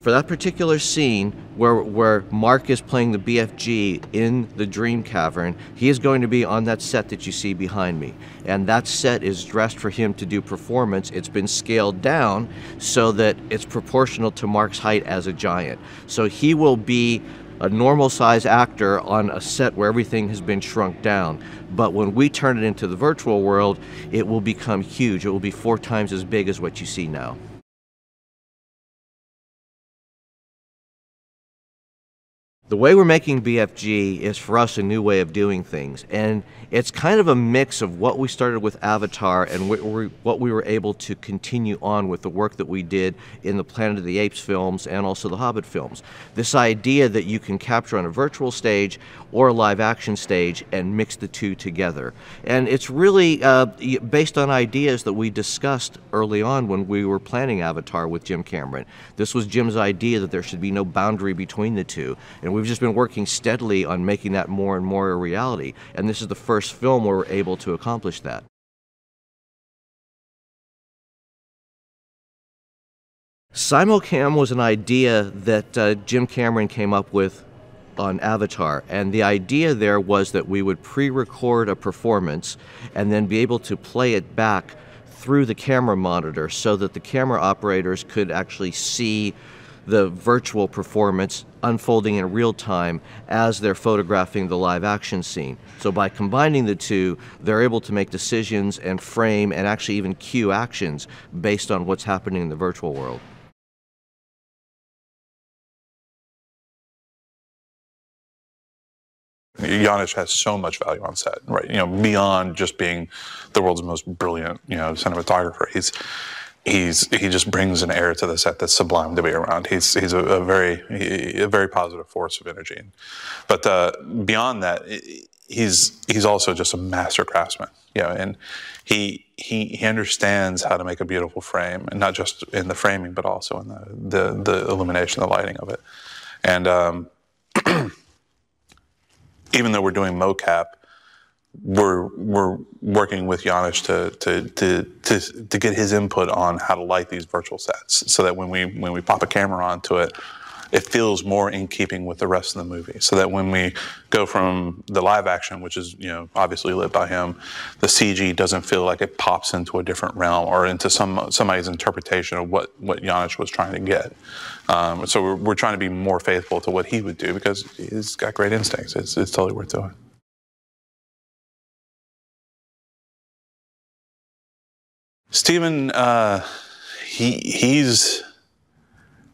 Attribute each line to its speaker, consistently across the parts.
Speaker 1: For that particular scene where Mark is playing the BFG in the Dream Cavern, he is going to be on that set that you see behind me. And that set is dressed for him to do performance. It's been scaled down so that it's proportional to Mark's height as a giant. So he will be a normal size actor on a set where everything has been shrunk down. But when we turn it into the virtual world, it will become huge. It will be 4 times as big as what you see now. The way we're making BFG is for us a new way of doing things, and it's kind of a mix of what we started with Avatar and what we were able to continue on with the work that we did in the Planet of the Apes films and also the Hobbit films. This idea that you can capture on a virtual stage or a live action stage and mix the two together. And it's really based on ideas that we discussed early on when we were planning Avatar with Jim Cameron. This was Jim's idea that there should be no boundary between the two, and we've just been working steadily on making that more and more a reality, and this is the first film where we're able to accomplish that. Simulcam was an idea that Jim Cameron came up with on Avatar, and the idea there was that we would pre-record a performance and then be able to play it back through the camera monitor so that the camera operators could actually see the virtual performance unfolding in real time as they're photographing the live action scene. So by combining the two, they're able to make decisions and frame and actually even cue actions based on what's happening in the virtual world.
Speaker 2: Janusz has so much value on set, right? You know, beyond just being the world's most brilliant, you know, cinematographer. He just brings an air to the set that's sublime to be around. He's a very positive force of energy. But beyond that, he's also just a master craftsman, you know, and he understands how to make a beautiful frame, and not just in the framing, but also in the illumination, the lighting of it. And even though we're doing mocap, we're working with Janusz to get his input on how to light these virtual sets, so that when we pop a camera onto it, it feels more in keeping with the rest of the movie. So that when we go from the live action, which is, you know, obviously lit by him, the CG doesn't feel like it pops into a different realm or into somebody's interpretation of what Janusz was trying to get. So we're trying to be more faithful to what he would do, because he's got great instincts. It's totally worth doing. Steven,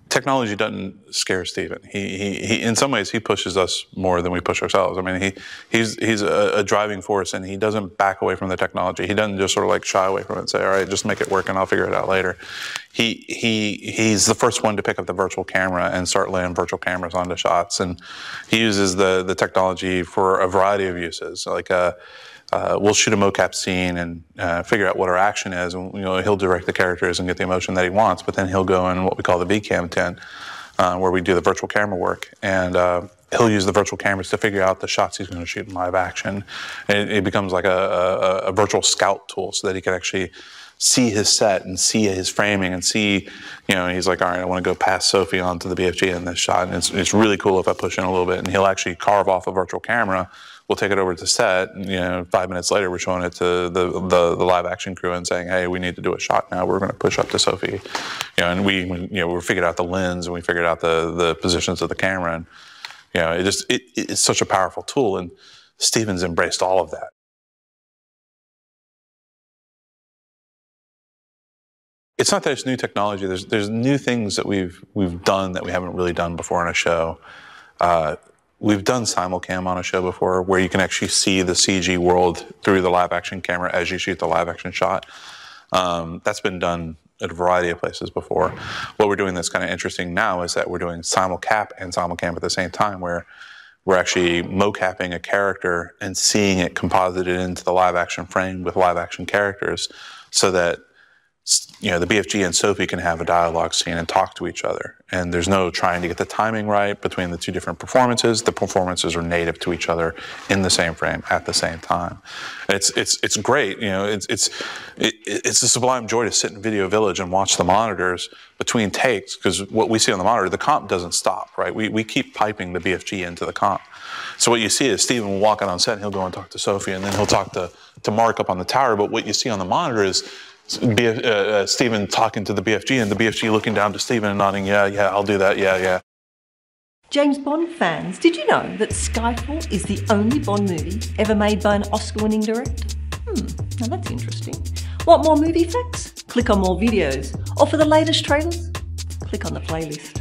Speaker 2: technology doesn't scare Steven. He in some ways, he pushes us more than we push ourselves. I mean, he's a driving force, and he doesn't back away from the technology. He doesn't just sort of like shy away from it and say, all right, just make it work and I'll figure it out later. He's the first one to pick up the virtual camera and start laying virtual cameras onto shots. And he uses the technology for a variety of uses. Like, we'll shoot a mocap scene and figure out what our action is, and, you know, he'll direct the characters and get the emotion that he wants. But then he'll go in what we call the VCam tent, where we do the virtual camera work, and he'll use the virtual cameras to figure out the shots he's going to shoot in live action. And it becomes like a virtual scout tool, so that he can actually see his set and see his framing and see, you know, he's like, all right, I want to go past Sophie onto the BFG in this shot, and it's really cool if I push in a little bit. And he'll actually carve off a virtual camera. We'll take it over to set, and, you know, 5 minutes later, we're showing it to the live action crew and saying, hey, we need to do a shot now. We're going to push up to Sophie, you know, and we figured out the lens, and we figured out the positions of the camera, and, you know, it's such a powerful tool, and Steven's embraced all of that. It's not that it's new technology. There's new things that we've done that we haven't really done before on a show. We've done simulcam on a show before, where you can actually see the CG world through the live action camera as you shoot the live action shot. That's been done at a variety of places before. What we're doing that's kind of interesting now is that we're doing simulcap and simulcam at the same time, where we're actually mocapping a character and seeing it composited into the live action frame with live action characters, so that the BFG and Sophie can have a dialogue scene and talk to each other. And there's no trying to get the timing right between the two different performances. The performances are native to each other in the same frame at the same time. It's great. It's a sublime joy to sit in Video Village and watch the monitors between takes, because what we see on the monitor, the comp doesn't stop, right? We keep piping the BFG into the comp. So what you see is Steven will walk out on set and he'll go and talk to Sophie, and then he'll talk to Mark up on the tower. But what you see on the monitor is Steven talking to the BFG, and the BFG looking down to Steven and nodding, yeah, I'll do that, yeah.
Speaker 3: James Bond fans, did you know that Skyfall is the only Bond movie ever made by an Oscar-winning director? Now that's interesting. Want more movie facts? Click on more videos. Or for the latest trailers? Click on the playlist.